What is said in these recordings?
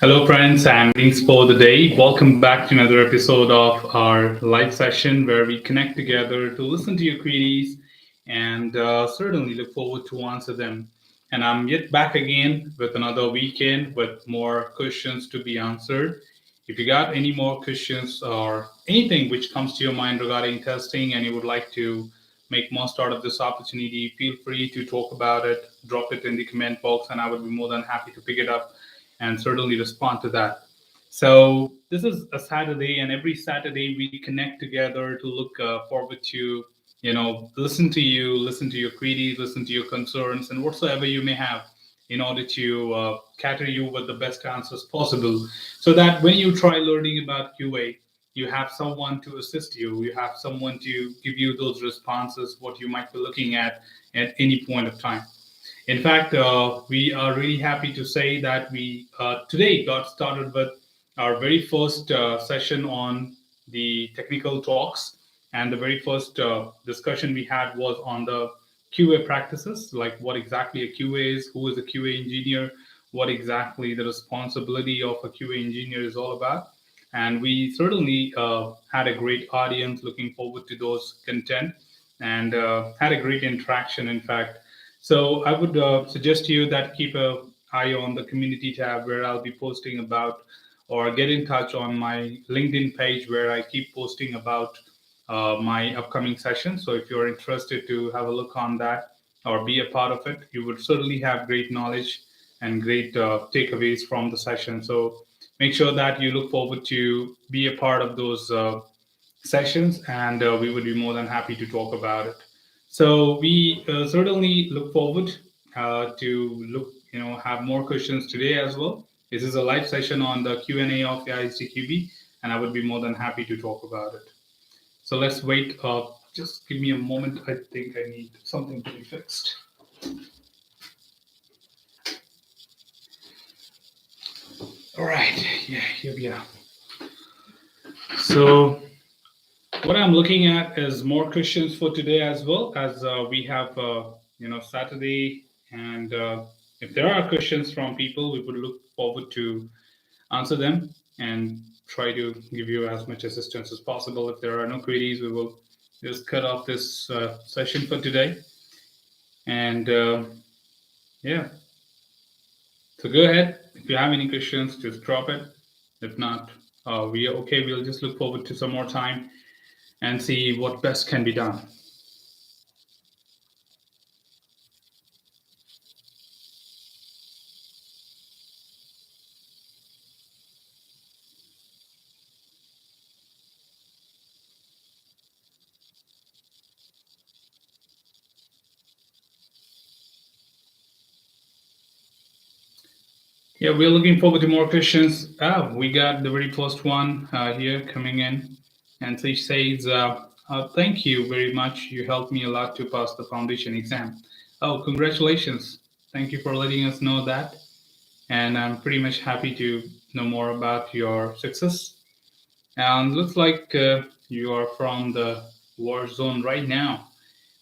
Hello, friends, and thanks for the day. Welcome back to another episode of our live session where we connect together to listen to your queries and certainly look forward to answer them. And I'm yet back again with another weekend with more questions to be answered. If you got any more questions or anything which comes to your mind regarding testing and you would like to make most out of this opportunity, feel free to talk about it, drop it in the comment box, and I would be more than happy to pick it up and certainly respond to that. So this is a Saturday, and every Saturday we connect together to look forward to, listen to your queries, listen to your concerns, and whatsoever you may have, in order to cater you with the best answers possible, so that when you try learning about QA, you have someone to assist you, you have someone to give you those responses, what you might be looking at any point of time. In fact, we are really happy to say that we today got started with our very first session on the technical talks. And the very first discussion we had was on the QA practices, like what exactly a QA is, who is a QA engineer, what exactly the responsibility of a QA engineer is all about. And we certainly had a great audience looking forward to those content and had a great interaction, in fact. So I would suggest to you that keep a eye on the community tab where I'll be posting about, or get in touch on my LinkedIn page where I keep posting about my upcoming sessions. So if you're interested to have a look on that or be a part of it, you would certainly have great knowledge and great takeaways from the session. So make sure that you look forward to be a part of those sessions, and we would be more than happy to talk about it. So we certainly look forward to have more questions today as well. This is a live session on the Q&A of the ISTQB, and I would be more than happy to talk about it. So let's wait. Just give me a moment. I think I need something to be fixed. All right. Yeah, here we are. So what I'm looking at is more questions for today, as well as we have Saturday, and if there are questions from people, we would look forward to answer them and try to give you as much assistance as possible. If there are no queries, we will just cut off this session for today. And yeah, so go ahead. If you have any questions, just drop it. If not, we are okay. We'll just look forward to some more time and see what best can be done. Yeah, we're looking forward to more questions. We got the very first one here coming in. And she says, thank you very much. You helped me a lot to pass the foundation exam. Oh, congratulations. Thank you for letting us know that. And I'm pretty much happy to know more about your success. And looks like you are from the war zone right now.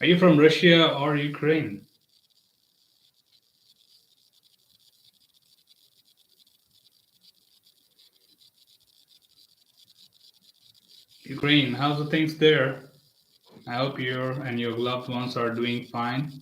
Are you from Russia or Ukraine? Ukraine, how's the things there? I hope you and your loved ones are doing fine.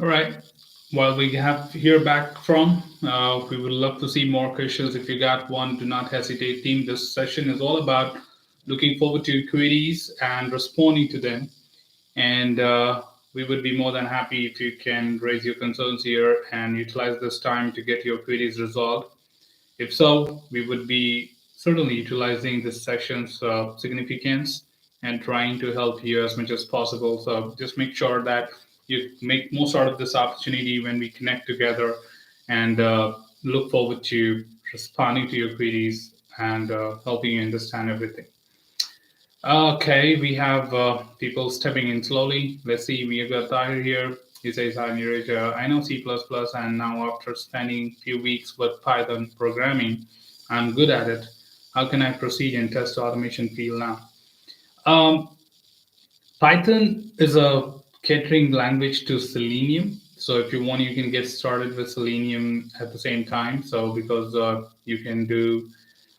All right. While we have hear back from, we would love to see more questions. If you got one, do not hesitate. Team, this session is all about looking forward to queries and responding to them. And we would be more than happy if you can raise your concerns here and utilize this time to get your queries resolved. If so, we would be certainly utilizing this session's significance and trying to help you as much as possible. So just make sure that you make most out of this opportunity when we connect together, and look forward to responding to your queries and helping you understand everything. Okay, we have people stepping in slowly. Let's see, we have got Tahir here. He says, "Hi Neeraj, I know C++, and now after spending few weeks with Python programming, I'm good at it. How can I proceed in test automation field now?" Um, Python is a catering language to Selenium. So if you want, you can get started with Selenium at the same time. So because you can do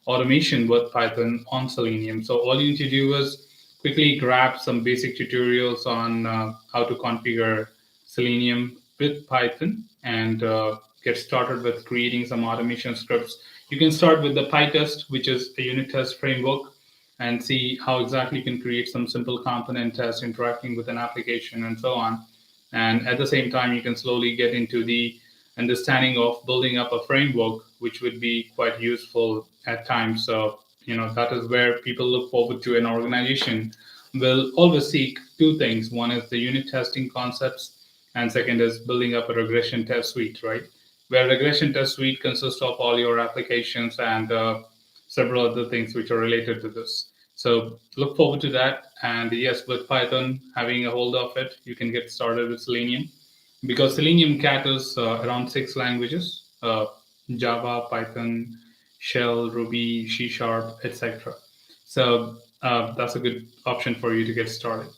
automation with Python on Selenium. So all you need to do is quickly grab some basic tutorials on how to configure Selenium with Python and get started with creating some automation scripts. You can start with the PyTest, which is a unit test framework, and see how exactly you can create some simple component tests interacting with an application and so on. And at the same time, you can slowly get into the understanding of building up a framework, which would be quite useful at times. So, that is where people look forward to. An organization will always seek two things. One is the unit testing concepts, and second is building up a regression test suite, right? Where regression test suite consists of all your applications and several other things which are related to this. So look forward to that. And yes, with Python having a hold of it, you can get started with Selenium because Selenium caters around six languages: Java, Python, Shell, Ruby, C Sharp, etc. So that's a good option for you to get started.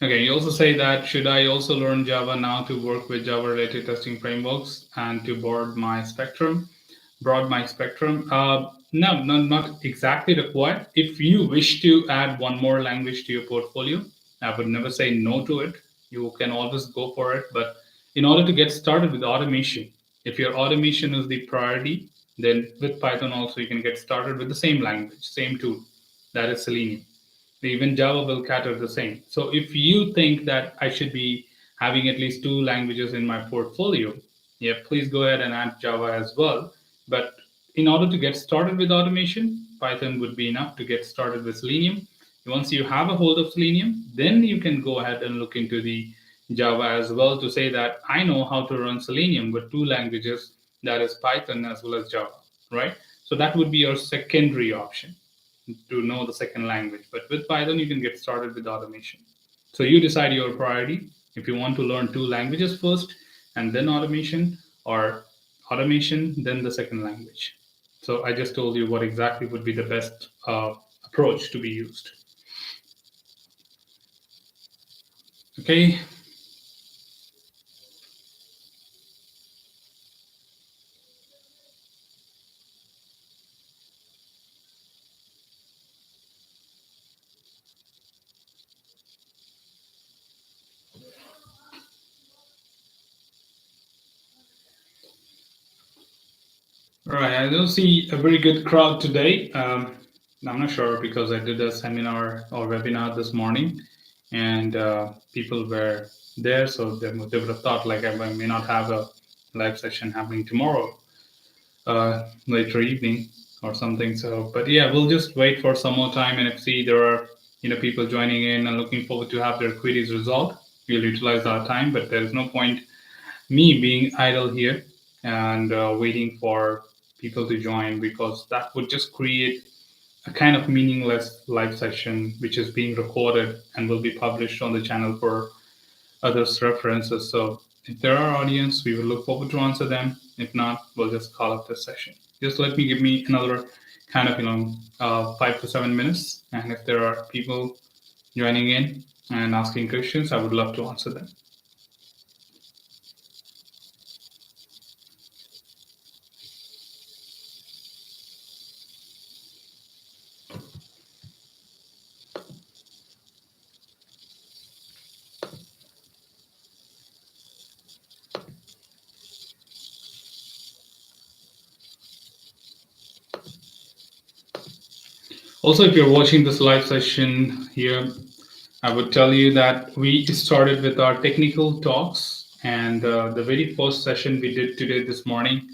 Okay, you also say that should I also learn Java now to work with Java related testing frameworks and to broad my spectrum? No, not exactly required. If you wish to add one more language to your portfolio, I would never say no to it. You can always go for it. But in order to get started with automation, if your automation is the priority, then with Python also you can get started with the same language, same tool, that is Selenium. Even Java will cater the same. So if you think that I should be having at least two languages in my portfolio, yeah, please go ahead and add Java as well. But in order to get started with automation, Python would be enough to get started with Selenium. Once you have a hold of Selenium, then you can go ahead and look into the Java as well to say that I know how to run Selenium with two languages, that is Python as well as Java, right? So that would be your secondary option to know the second language. But with Python, you can get started with automation. So you decide your priority if you want to learn two languages first and then automation, or automation, then the second language. So I just told you what exactly would be the best approach to be used. Okay. All right. I don't see a very good crowd today. I'm not sure because I did a seminar or webinar this morning, and people were there, so they would have thought like I may not have a live session happening tomorrow, later evening or something. So, but yeah, we'll just wait for some more time, and if see there are people joining in and looking forward to have their queries resolved, we'll utilize our time. But there is no point me being idle here and waiting for people to join because that would just create a kind of meaningless live session which is being recorded and will be published on the channel for others' references. So if there are audience, we will look forward to answer them. If not, we'll just call up this session. Just let me give me another kind of 5 to 7 minutes, and if there are people joining in and asking questions, I would love to answer them. Also, if you're watching this live session here, I would tell you that we started with our technical talks, and the very first session we did today this morning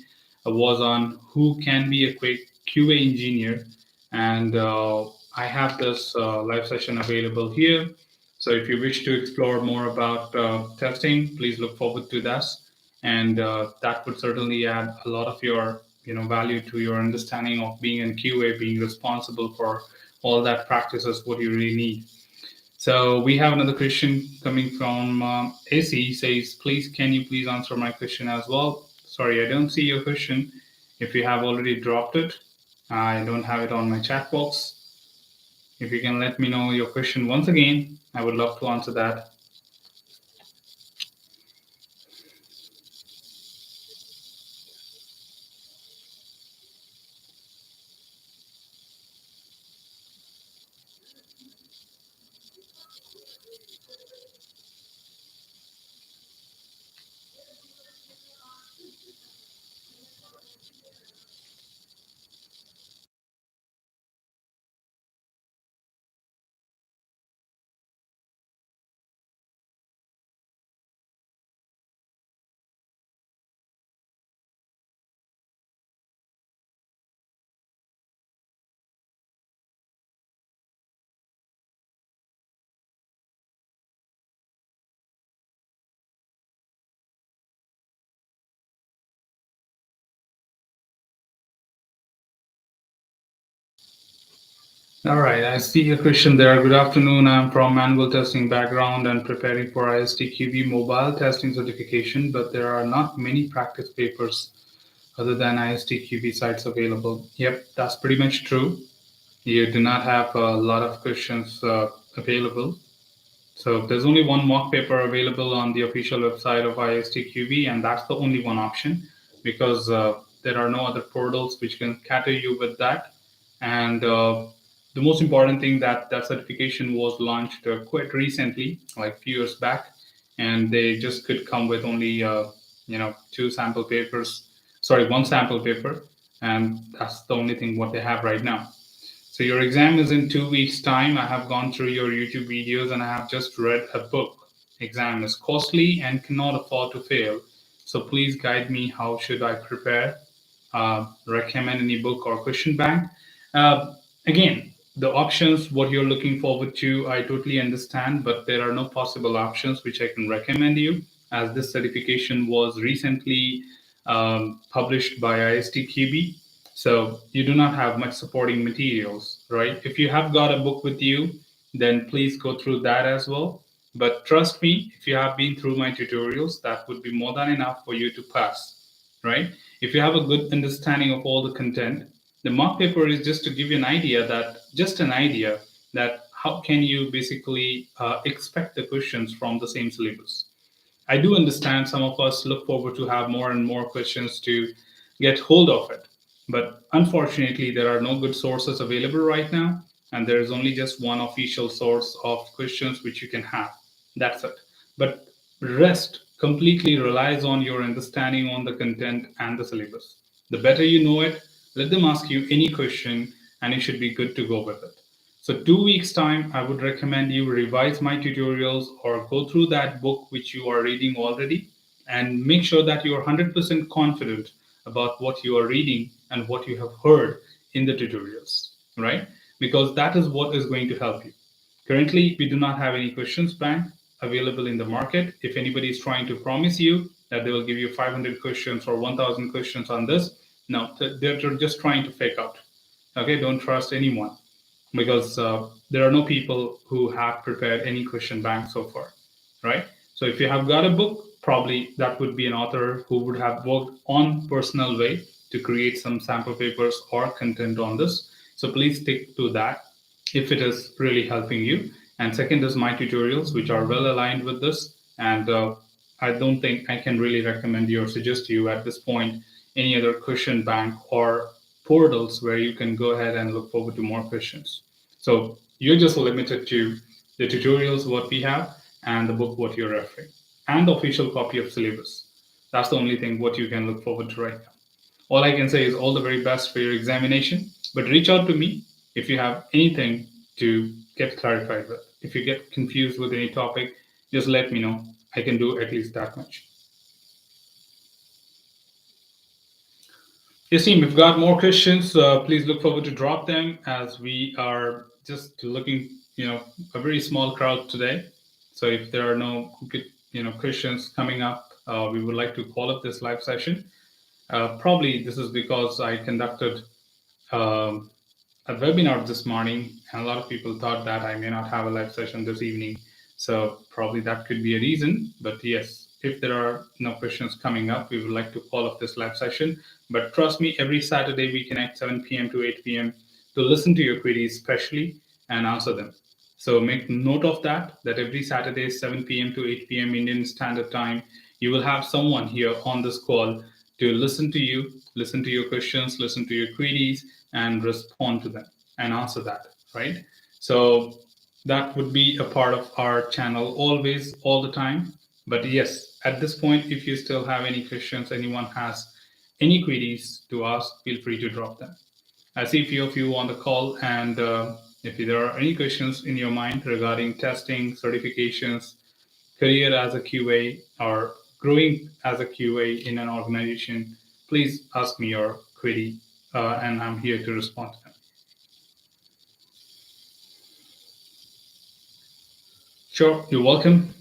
was on who can be a quick QA engineer, and I have this live session available here. So if you wish to explore more about testing, please look forward to that, and that would certainly add a lot of your value to your understanding of being in QA, being responsible for all that practices, what you really need. So we have another question coming from AC. Says, please, can you please answer my question as well? Sorry, I don't see your question. If you have already dropped it, I don't have it on my chat box. If you can let me know your question once again, I would love to answer that. All right, I see your question there. Good afternoon. I'm from manual testing background and preparing for ISTQB mobile testing certification, but there are not many practice papers other than ISTQB sites available. Yep, that's pretty much true. You do not have a lot of questions available. So there's only one mock paper available on the official website of ISTQB, and that's the only one option because there are no other portals which can cater you with that. And the most important thing that that certification was launched quite recently, like a few years back, and they just could come with only two sample papers, sorry, one sample paper, and that's the only thing what they have right now. So your exam is in 2 weeks' time. I have gone through your YouTube videos and I have just read a book. Exam is costly and cannot afford to fail. So please guide me. How should I prepare? Recommend any book or question bank? Uh, Again, the options, what you're looking forward to, I totally understand, but there are no possible options which I can recommend you, as this certification was recently published by ISTQB. So you do not have much supporting materials, right? If you have got a book with you, then please go through that as well. But trust me, if you have been through my tutorials, that would be more than enough for you to pass, right? If you have a good understanding of all the content, the mock paper is just to give you an idea that how can you basically expect the questions from the same syllabus. I do understand some of us look forward to have more and more questions to get hold of it. But unfortunately, there are no good sources available right now, and there is only just one official source of questions which you can have. That's it. But rest completely relies on your understanding on the content and the syllabus. The better you know it, let them ask you any question, and you should be good to go with it. So 2 weeks time, I would recommend you revise my tutorials or go through that book which you are reading already and make sure that you are 100% confident about what you are reading and what you have heard in the tutorials, right? Because that is what is going to help you. Currently, we do not have any questions bank available in the market. If anybody is trying to promise you that they will give you 500 questions or 1,000 questions on this, no, they're just trying to fake out. Okay, don't trust anyone because there are no people who have prepared any question bank so far, right? So if you have got a book, probably that would be an author who would have worked on personal way to create some sample papers or content on this. So please stick to that if it is really helping you. And second is my tutorials, which are well aligned with this. And I don't think I can really recommend you or suggest to you at this point any other question bank or portals where you can go ahead and look forward to more questions. So you're just limited to the tutorials what we have and the book what you're referring and the official copy of syllabus. That's the only thing what you can look forward to right now. All I can say is all the very best for your examination, but reach out to me if you have anything to get clarified with. If you get confused with any topic, just let me know. I can do at least that much. Yes, team, if you've got more questions, please look forward to drop them as we are just looking, a very small crowd today. So if there are no good, questions coming up, we would like to call up this live session. Probably this is because I conducted um, a webinar this morning, and a lot of people thought that I may not have a live session this evening. So probably that could be a reason. But yes, if there are no questions coming up, we would like to call off this live session. But trust me, every Saturday we connect 7 p.m. to 8 p.m. to listen to your queries, especially and answer them. So make note of that, that every Saturday, 7 p.m. to 8 p.m. Indian Standard Time, you will have someone here on this call to listen to you, listen to your questions, listen to your queries, and respond to them and answer that, right? So that would be a part of our channel always, all the time. But yes, at this point, if you still have any questions, anyone has any queries to ask, feel free to drop them. I see a few of you on the call, and if there are any questions in your mind regarding testing, certifications, career as a QA, or growing as a QA in an organization, please ask me your query, and I'm here to respond to them. Sure, you're welcome.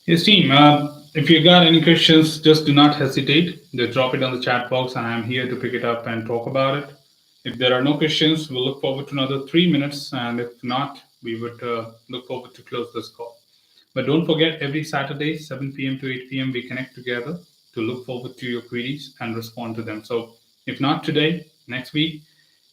Yes, team. If you got any questions, just do not hesitate. Just drop it on the chat box, and I'm here to pick it up and talk about it. If there are no questions, we'll look forward to another 3 minutes, and if not, we would look forward to close this call. But don't forget, every Saturday, 7 p.m. to 8 p.m., we connect together to look forward to your queries and respond to them. So, if not today, next week,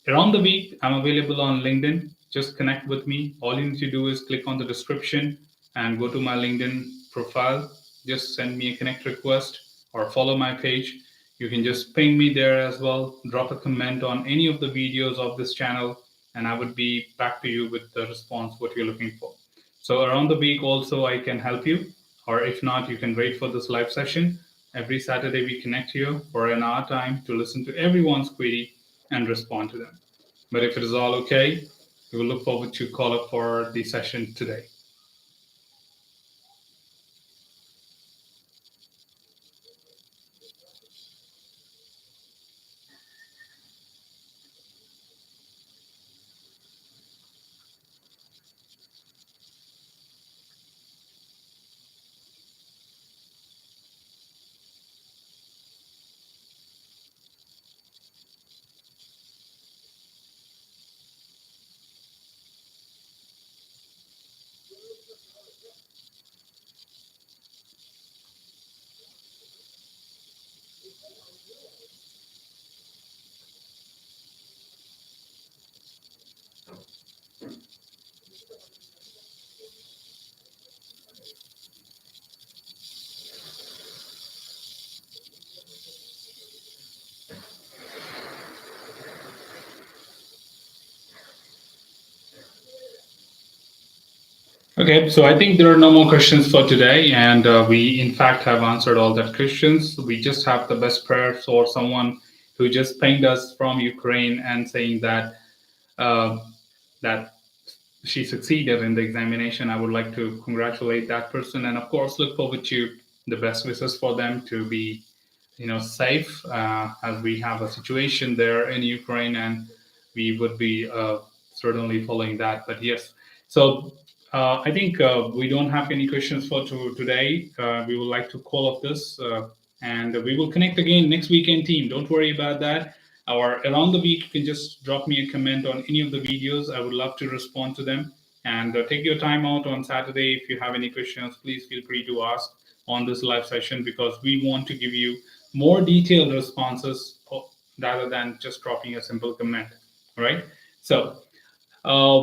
around the week, I'm available on LinkedIn. Just connect with me. All you need to do is click on the description and go to my LinkedIn profile. Just send me a connect request or follow my page. You can just ping me there as well. Drop a comment on any of the videos of this channel, and I would be back to you with the response what you're looking for. So around the week also I can help you, or if not, you can wait for this live session. Every Saturday we connect here for an hour time to listen to everyone's query and respond to them. But if it is all okay, we will look forward to call up for the session today. Okay, so I think there are no more questions for today, and we in fact have answered all that questions. We just have the best prayers for someone who just pinged us from Ukraine and saying that uh, that she succeeded in the examination. I would like to congratulate that person, and of course, look forward to the best wishes for them to be, safe as we have a situation there in Ukraine, and we would be certainly following that. But yes, so I think we don't have any questions for today. We would like to call off this, and we will connect again next weekend, team. Don't worry about that. Or around the week, you can just drop me a comment on any of the videos. I would love to respond to them. And take your time out on Saturday. If you have any questions, please feel free to ask on this live session, because we want to give you more detailed responses rather than just dropping a simple comment. All right. So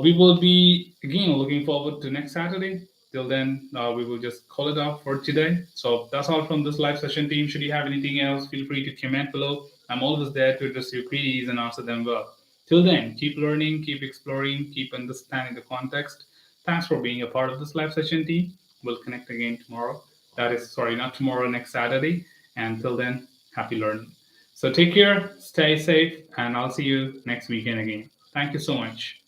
we will be again looking forward to next Saturday. Till then, we will just call it off for today. So that's all from this live session, team. Should you have anything else, feel free to comment below. I'm always there to address your queries and answer them well. Till then, keep learning, keep exploring, keep understanding the context. Thanks for being a part of this live session, team. we'll connect again tomorrow. That is, sorry, not tomorrow, next Saturday. And till then, happy learning. So take care, stay safe, and I'll see you next weekend again. Thank you so much.